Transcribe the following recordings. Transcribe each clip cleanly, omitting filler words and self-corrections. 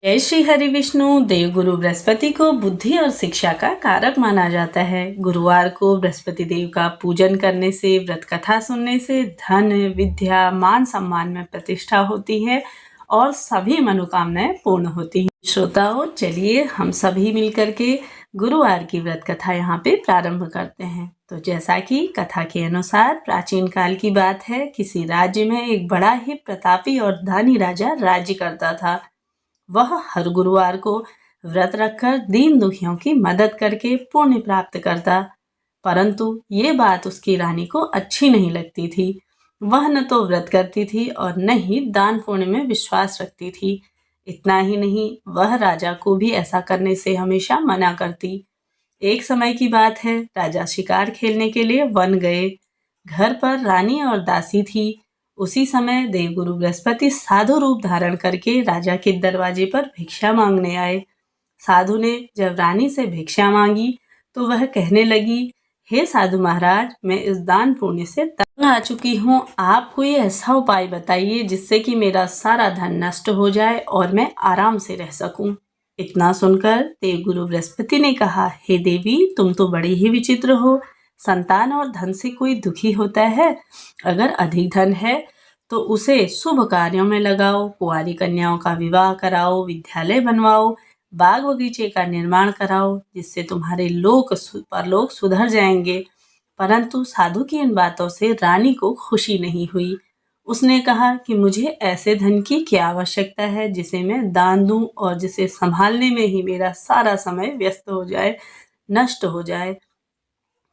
जय श्री हरि विष्णु। देवगुरु बृहस्पति को बुद्धि और शिक्षा का कारक माना जाता है। गुरुवार को बृहस्पति देव का पूजन करने से, व्रत कथा सुनने से धन, विद्या, मान सम्मान में प्रतिष्ठा होती है और सभी मनोकामनाएं पूर्ण होती हैं। श्रोताओं, चलिए हम सभी मिलकर के गुरुवार की व्रत कथा यहाँ पे प्रारंभ करते हैं। तो जैसा कि कथा के अनुसार प्राचीन काल की बात है, किसी राज्य में एक बड़ा ही प्रतापी और धनी राजा राज्य करता था। वह हर गुरुवार को व्रत रखकर दीन दुखियों की मदद करके पुण्य प्राप्त करता, परंतु ये बात उसकी रानी को अच्छी नहीं लगती थी। वह न तो व्रत करती थी और न ही दान पुण्य में विश्वास रखती थी। इतना ही नहीं, वह राजा को भी ऐसा करने से हमेशा मना करती। एक समय की बात है, राजा शिकार खेलने के लिए वन गए। घर पर रानी और दासी थी। उसी समय देवगुरु बृहस्पति साधु रूप धारण करके राजा के दरवाजे पर भिक्षा मांगने आए। साधु ने जब रानी से भिक्षा मांगी तो वह कहने लगी, हे साधु महाराज, मैं इस दान पुण्य से तंग आ चुकी हूँ। आप कोई ऐसा उपाय बताइए जिससे कि मेरा सारा धन नष्ट हो जाए और मैं आराम से रह सकूं। इतना सुनकर देवगुरु बृहस्पति ने कहा, हे देवी, तुम तो बड़ी ही विचित्र हो। संतान और धन से कोई दुखी होता है? अगर अधिक धन है तो उसे शुभ कार्यों में लगाओ, कुंवारी कन्याओं का विवाह कराओ, विद्यालय बनवाओ, बाग बगीचे का निर्माण कराओ, जिससे तुम्हारे लोक परलोक सुधर जाएंगे। परंतु साधु की इन बातों से रानी को खुशी नहीं हुई। उसने कहा कि मुझे ऐसे धन की क्या आवश्यकता है जिसे मैं दान दूं और जिसे संभालने में ही मेरा सारा समय व्यस्त हो जाए, नष्ट हो जाए।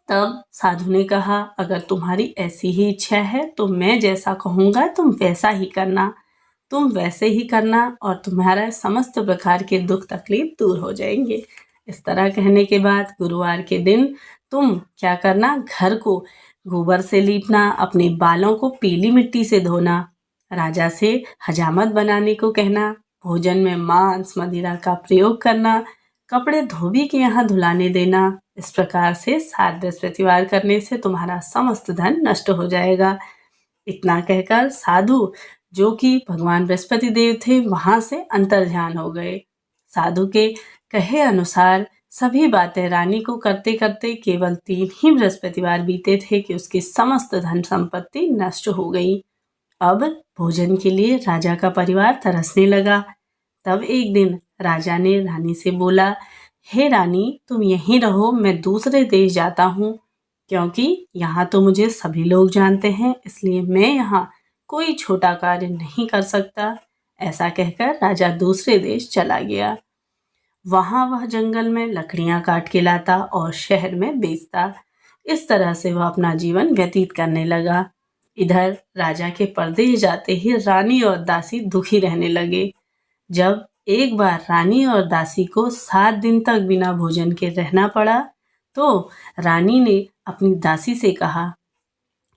तब साधु ने कहा, अगर तुम्हारी ऐसी ही इच्छा है तो मैं जैसा कहूँगा तुम वैसा ही करना। तुम वैसे ही करना और तुम्हारा समस्त प्रकार के दुख तकलीफ दूर हो जाएंगे। इस तरह कहने के बाद गुरुवार के दिन तुम क्या करना, घर को गोबर से लीपना, अपने बालों को पीली मिट्टी से धोना, राजा से हजामत बनाने को कहना, भोजन में मांस मदिरा का प्रयोग करना, कपड़े धोबी के यहाँ धुलाने देना। इस प्रकार से 7 बृहस्पतिवार करने से तुम्हारा समस्त धन नष्ट हो जाएगा। इतना कहकर साधु, जो कि भगवान बृहस्पति देव थे, वहां से अंतर्ध्यान हो गए। साधु के कहे अनुसार सभी बातें रानी को करते करते केवल 3 ही बृहस्पतिवार बीते थे कि उसकी समस्त धन संपत्ति नष्ट हो गई। अब भोजन के लिए राजा का परिवार तरसने लगा। तब एक दिन राजा ने रानी से बोला, हे रानी, तुम यहीं रहो, मैं दूसरे देश जाता हूँ, क्योंकि यहाँ तो मुझे सभी लोग जानते हैं, इसलिए मैं यहाँ कोई छोटा कार्य नहीं कर सकता। ऐसा कहकर राजा दूसरे देश चला गया। वहाँ वह जंगल में लकड़ियाँ काट के लाता और शहर में बेचता। इस तरह से वह अपना जीवन व्यतीत करने लगा। इधर राजा के परदेश जाते ही रानी और दासी दुखी रहने लगे। जब एक बार रानी और दासी को 7 दिन तक बिना भोजन के रहना पड़ा तो रानी ने अपनी दासी से कहा,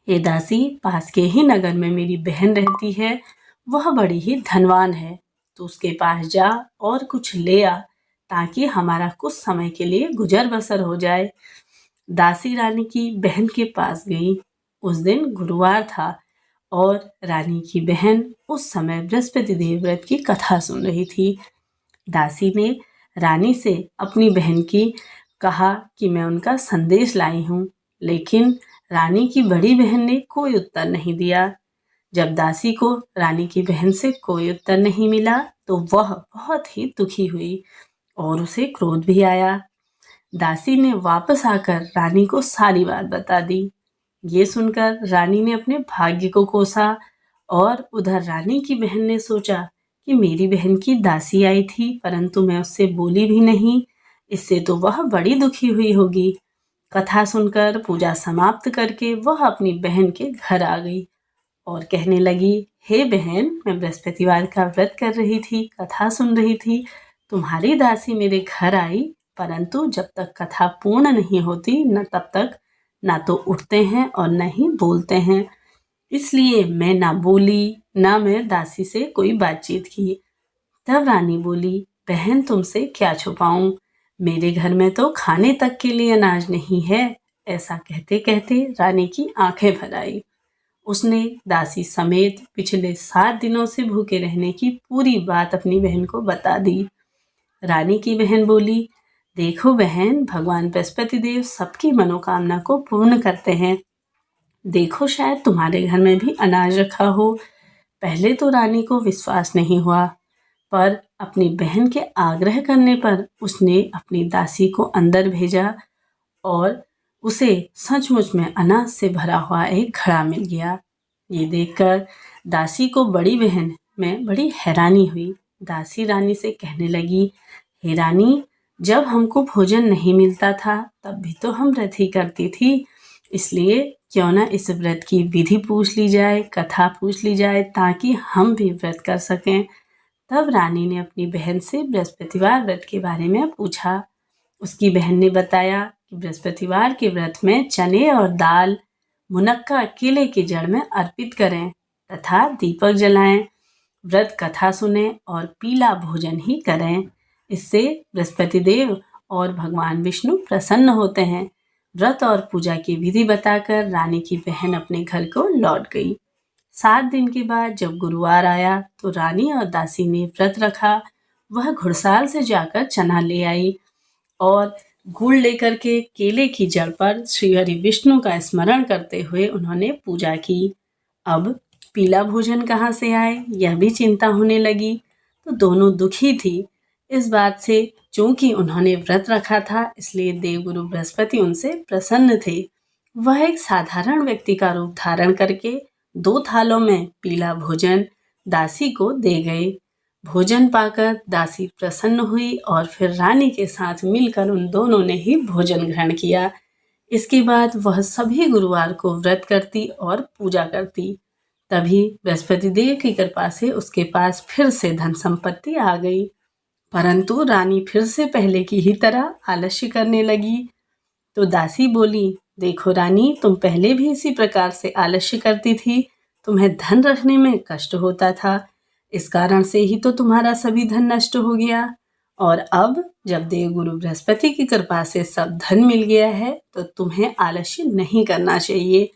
हे दासी, पास के ही नगर में मेरी बहन रहती है, वह बड़ी ही धनवान है। तो उसके पास जा और कुछ ले आ, ताकि हमारा कुछ समय के लिए गुजर बसर हो जाए। दासी रानी की बहन के पास गई। उस दिन गुरुवार था और रानी की बहन उस समय बृहस्पति देव व्रत की कथा सुन रही थी। दासी ने रानी से अपनी बहन की कहा कि मैं उनका संदेश लाई हूँ, लेकिन रानी की बड़ी बहन ने कोई उत्तर नहीं दिया। जब दासी को रानी की बहन से कोई उत्तर नहीं मिला तो वह बहुत ही दुखी हुई और उसे क्रोध भी आया। दासी ने वापस आकर रानी को सारी बात बता दी। ये सुनकर रानी ने अपने भाग्य को कोसा और उधर रानी की बहन ने सोचा कि मेरी बहन की दासी आई थी, परंतु मैं उससे बोली भी नहीं, इससे तो वह बड़ी दुखी हुई होगी। कथा सुनकर पूजा समाप्त करके वह अपनी बहन के घर आ गई और कहने लगी, हे बहन, मैं बृहस्पतिवार का व्रत कर रही थी, कथा सुन रही थी, तुम्हारी दासी मेरे घर आई, परंतु जब तक कथा पूर्ण नहीं होती न तब तक ना तो उठते हैं और न ही बोलते हैं, इसलिए मैं ना बोली, ना मैं दासी से कोई बातचीत की। तब रानी बोली, बहन, तुमसे क्या छुपाऊं, मेरे घर में तो खाने तक के लिए अनाज नहीं है। ऐसा कहते कहते रानी की आंखें भर आई। उसने दासी समेत पिछले 7 दिनों से भूखे रहने की पूरी बात अपनी बहन को बता दी। रानी की बहन बोली, देखो बहन, भगवान बृहस्पति देव सबकी मनोकामना को पूर्ण करते हैं। देखो शायद तुम्हारे घर में भी अनाज रखा हो। पहले तो रानी को विश्वास नहीं हुआ, पर अपनी बहन के आग्रह करने पर उसने अपनी दासी को अंदर भेजा और उसे सचमुच में अनाज से भरा हुआ एक घड़ा मिल गया। ये देखकर दासी को बड़ी बहन में बड़ी हैरानी हुई। दासी रानी से कहने लगी, हे रानी, जब हमको भोजन नहीं मिलता था तब भी तो हम व्रत ही करती थी, इसलिए क्यों ना इस व्रत की विधि पूछ ली जाए, कथा पूछ ली जाए, ताकि हम भी व्रत कर सकें। तब रानी ने अपनी बहन से बृहस्पतिवार व्रत के बारे में पूछा। उसकी बहन ने बताया कि बृहस्पतिवार के व्रत में चने और दाल, मुनक्का केले की जड़ में अर्पित करें तथा दीपक जलाएं, व्रत कथा सुने और पीला भोजन ही करें। इससे बृहस्पति देव और भगवान विष्णु प्रसन्न होते हैं। व्रत और पूजा की विधि बताकर रानी की बहन अपने घर को लौट गई। 7 दिन के बाद जब गुरुवार आया तो रानी और दासी ने व्रत रखा। वह घुड़साल से जाकर चना ले आई और गुड़ लेकर के केले की जड़ पर श्री हरि विष्णु का स्मरण करते हुए उन्होंने पूजा की। अब पीला भोजन कहाँ से आए, यह भी चिंता होने लगी। तो दोनों दुखी थी इस बात से। चूंकि उन्होंने व्रत रखा था, इसलिए देवगुरु बृहस्पति उनसे प्रसन्न थे। वह एक साधारण व्यक्ति का रूप धारण करके 2 थालों में पीला भोजन दासी को दे गए। भोजन पाकर दासी प्रसन्न हुई और फिर रानी के साथ मिलकर उन दोनों ने ही भोजन ग्रहण किया। इसके बाद वह सभी गुरुवार को व्रत करती और पूजा करती। तभी बृहस्पति देव की कृपा से उसके पास फिर से धन संपत्ति आ गई। परंतु रानी फिर से पहले की ही तरह आलस्य करने लगी। तो दासी बोली, देखो रानी, तुम पहले भी इसी प्रकार से आलस्य करती थी। तुम्हें धन रखने में कष्ट होता था, इस कारण से ही तो तुम्हारा सभी धन नष्ट हो गया। और अब जब देवगुरु बृहस्पति की कृपा से सब धन मिल गया है तो तुम्हें आलस्य नहीं करना चाहिए।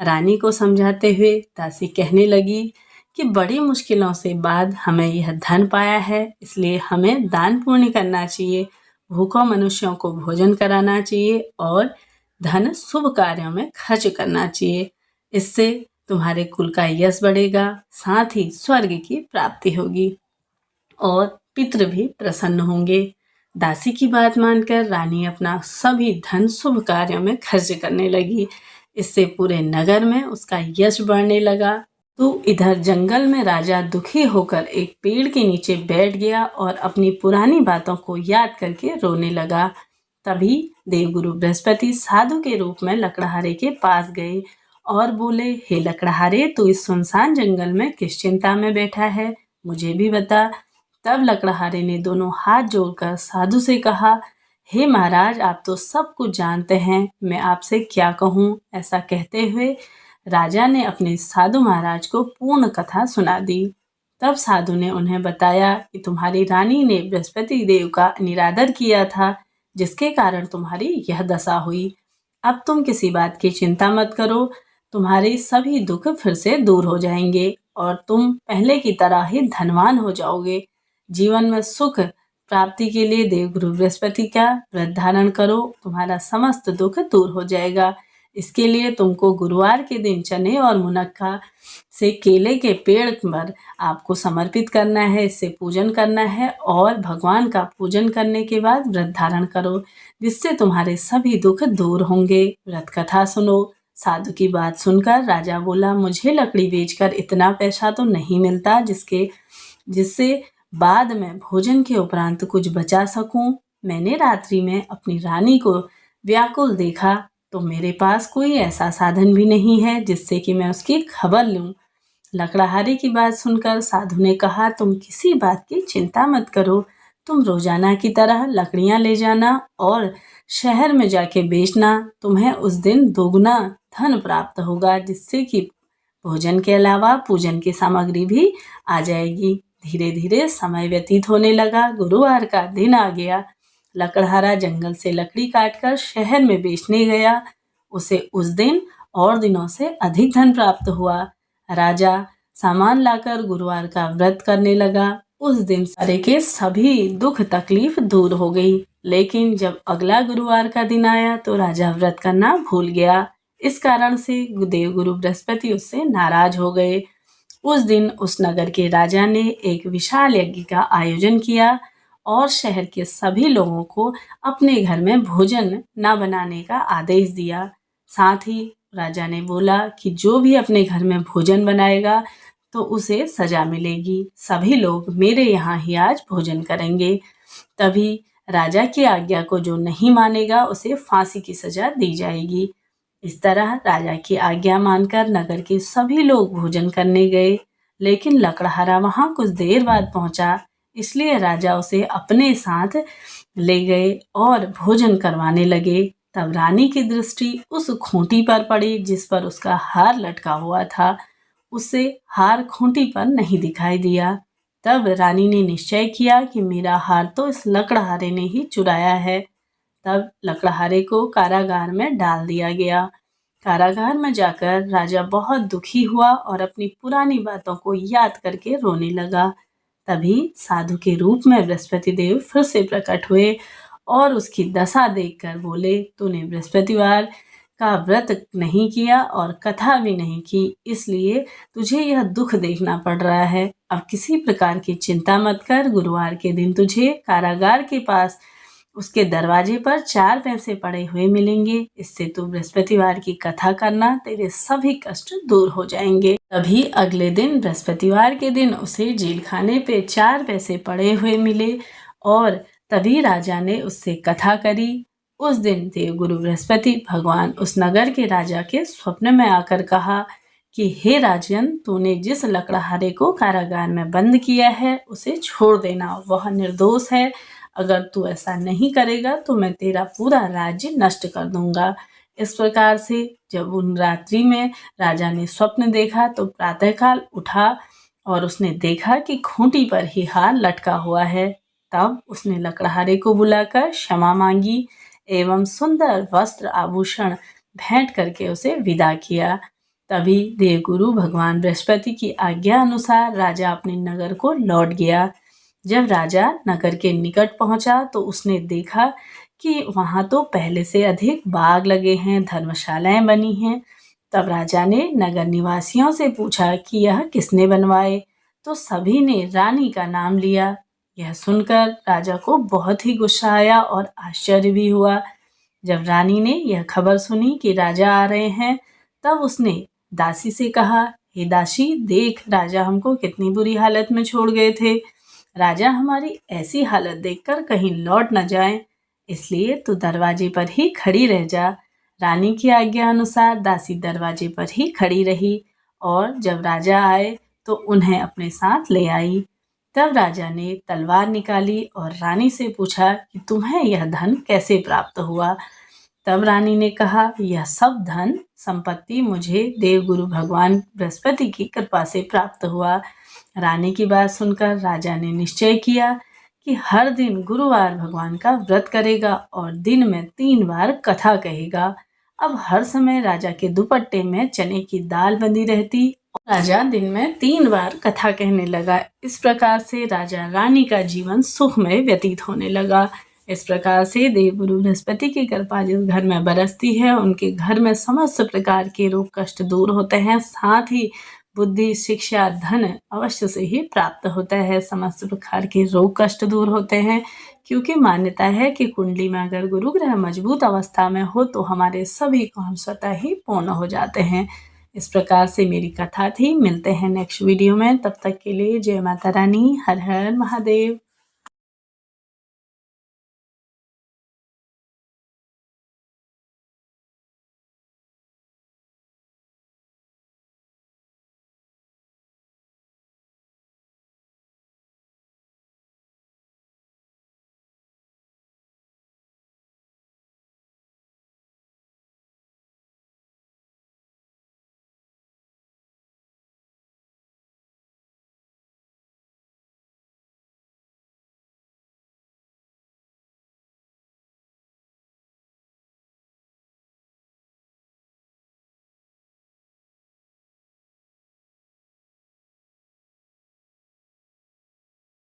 रानी को समझाते हुए दासी कहने लगी कि बड़ी मुश्किलों से बाद हमें यह धन पाया है, इसलिए हमें दान पुण्य करना चाहिए, भूखों मनुष्यों को भोजन कराना चाहिए और धन शुभ कार्यों में खर्च करना चाहिए। इससे तुम्हारे कुल का यश बढ़ेगा, साथ ही स्वर्ग की प्राप्ति होगी और पितृ भी प्रसन्न होंगे। दासी की बात मानकर रानी अपना सभी धन शुभ कार्यों में खर्च करने लगी। इससे पूरे नगर में उसका यश बढ़ने लगा। तो इधर जंगल में राजा दुखी होकर एक पेड़ के नीचे बैठ गया और अपनी पुरानी बातों को याद करके रोने लगा। तभी देवगुरु बृहस्पति साधु के रूप में लकड़हारे के पास गए और बोले, हे लकड़हारे, तू इस सुनसान जंगल में किस चिंता में बैठा है, मुझे भी बता। तब लकड़हारे ने दोनों हाथ जोड़कर साधु से कहा, हे महाराज, आप तो सब कुछ जानते हैं, मैं आपसे क्या कहूँ। ऐसा कहते हुए राजा ने अपने साधु महाराज को पूर्ण कथा सुना दी। तब साधु ने उन्हें बताया कि तुम्हारी रानी ने बृहस्पति देव का निरादर किया था, जिसके कारण तुम्हारी यह दशा हुई। अब तुम किसी बात की चिंता मत करो, तुम्हारे सभी दुख फिर से दूर हो जाएंगे और तुम पहले की तरह ही धनवान हो जाओगे। जीवन में सुख प्राप्ति के लिए देवगुरु बृहस्पति का व्रत धारण करो, तुम्हारा समस्त दुख दूर हो जाएगा। इसके लिए तुमको गुरुवार के दिन चने और मुनक्का से केले के पेड़ पर आपको समर्पित करना है, इससे पूजन करना है और भगवान का पूजन करने के बाद व्रत धारण करो, जिससे तुम्हारे सभी दुख दूर होंगे। व्रत कथा सुनो। साधु की बात सुनकर राजा बोला, मुझे लकड़ी बेचकर इतना पैसा तो नहीं मिलता जिससे बाद में भोजन के उपरांत कुछ बचा सकूं। मैंने रात्रि में अपनी रानी को व्याकुल देखा, तो मेरे पास कोई ऐसा साधन भी नहीं है जिससे कि मैं उसकी खबर लूं। लकड़हारे की बात सुनकर साधु ने कहा, तुम किसी बात की चिंता मत करो, तुम रोजाना की तरह लकड़ियां ले जाना और शहर में जाके बेचना। तुम्हें उस दिन दोगुना धन प्राप्त होगा, जिससे कि भोजन के अलावा पूजन की सामग्री भी आ जाएगी। धीरे धीरे समय व्यतीत होने लगा। गुरुवार का दिन आ गया। लकड़हारा जंगल से लकड़ी काटकर शहर में बेचने गया। उसे उस दिन और दिनों से अधिक धन प्राप्त हुआ। राजा सामान लाकर गुरुवार का व्रत करने लगा। उस दिन सारे के सभी दुख तकलीफ दूर हो गई। लेकिन जब अगला गुरुवार का दिन आया तो राजा व्रत करना भूल गया। इस कारण से देवगुरु बृहस्पति उससे नाराज हो गए। उस दिन उस नगर के राजा ने एक विशाल यज्ञ का आयोजन किया और शहर के सभी लोगों को अपने घर में भोजन न बनाने का आदेश दिया। साथ ही राजा ने बोला कि जो भी अपने घर में भोजन बनाएगा तो उसे सजा मिलेगी। सभी लोग मेरे यहाँ ही आज भोजन करेंगे। तभी राजा की आज्ञा को जो नहीं मानेगा उसे फांसी की सजा दी जाएगी। इस तरह राजा की आज्ञा मानकर नगर के सभी लोग भोजन करने गए। लेकिन लकड़हारा वहां कुछ देर बाद पहुंचा, इसलिए राजा उसे अपने साथ ले गए और भोजन करवाने लगे। तब रानी की दृष्टि उस खूंटी पर पड़ी जिस पर उसका हार लटका हुआ था। उसे हार खूंटी पर नहीं दिखाई दिया। तब रानी ने निश्चय किया कि मेरा हार तो इस लकड़हारे ने ही चुराया है। तब लकड़हारे को कारागार में डाल दिया गया। कारागार में जाकर राजा बहुत दुखी हुआ और अपनी पुरानी बातों को याद करके रोने लगा। तभी साधु के रूप में बृहस्पति देव फिर से प्रकट हुए और उसकी दशा देखकर बोले, तूने बृहस्पतिवार का व्रत नहीं किया और कथा भी नहीं की, इसलिए तुझे यह दुख देखना पड़ रहा है। अब किसी प्रकार की चिंता मत कर। गुरुवार के दिन तुझे कारागार के पास उसके दरवाजे पर 4 पैसे पड़े हुए मिलेंगे। इससे तू बृहस्पतिवार की कथा करना, तेरे सभी कष्ट दूर हो जाएंगे। तभी अगले दिन बृहस्पतिवार के दिन उसे जेल खाने पे 4 पैसे पड़े हुए मिले और तभी राजा ने उससे कथा करी। उस दिन देवगुरु बृहस्पति भगवान उस नगर के राजा के स्वप्न में आकर कहा कि हे राजन, तूने जिस लकड़हारे को कारागार में बंद किया है उसे छोड़ देना, वह निर्दोष है। अगर तू ऐसा नहीं करेगा तो मैं तेरा पूरा राज्य नष्ट कर दूंगा। इस प्रकार से जब उन रात्रि में राजा ने स्वप्न देखा तो प्रातःकाल उठा और उसने देखा कि खूंटी पर ही हार लटका हुआ है। तब उसने लकड़हारे को बुलाकर क्षमा मांगी एवं सुंदर वस्त्र आभूषण भेंट करके उसे विदा किया। तभी देवगुरु भगवान बृहस्पति की आज्ञा अनुसार राजा अपने नगर को लौट गया। जब राजा नगर के निकट पहुंचा तो उसने देखा कि वहां तो पहले से अधिक बाग लगे हैं, धर्मशालाएं बनी हैं। तब राजा ने नगर निवासियों से पूछा कि यह किसने बनवाए, तो सभी ने रानी का नाम लिया। यह सुनकर राजा को बहुत ही गुस्सा आया और आश्चर्य भी हुआ। जब रानी ने यह खबर सुनी कि राजा आ रहे हैं, तब उसने दासी से कहा, हे दासी, देख राजा हमको कितनी बुरी हालत में छोड़ गए थे। राजा हमारी ऐसी हालत देखकर कहीं लौट न जाए, इसलिए तू दरवाजे पर ही खड़ी रह जा। रानी की आज्ञा अनुसार दासी दरवाजे पर ही खड़ी रही और जब राजा आए तो उन्हें अपने साथ ले आई। तब राजा ने तलवार निकाली और रानी से पूछा कि तुम्हें यह धन कैसे प्राप्त हुआ। तब रानी ने कहा, यह सब धन संपत्ति मुझे देवगुरु भगवान बृहस्पति की कृपा से प्राप्त हुआ। रानी की बात सुनकर राजा ने निश्चय किया कि हर दिन गुरुवार भगवान का व्रत करेगा और दिन में 3 बार कथा कहेगा। अब हर समय राजा के दुपट्टे में चने की दाल बंधी रहती और राजा दिन में 3 बार कथा कहने लगा। इस प्रकार से राजा रानी का जीवन सुखमय व्यतीत होने लगा। इस प्रकार से देवगुरु बृहस्पति की कृपा जिस घर में बरसती है उनके घर में समस्त प्रकार के रोग कष्ट दूर होते हैं। साथ ही बुद्धि, शिक्षा, धन अवश्य से ही प्राप्त होता है। समस्त प्रकार के रोग कष्ट दूर होते हैं, क्योंकि मान्यता है कि कुंडली में अगर गुरु ग्रह मजबूत अवस्था में हो तो हमारे सभी काम स्वतः ही पूर्ण हो जाते हैं। इस प्रकार से मेरी कथा थी। मिलते हैं नेक्स्ट वीडियो में, तब तक के लिए जय माता रानी, हर हर महादेव।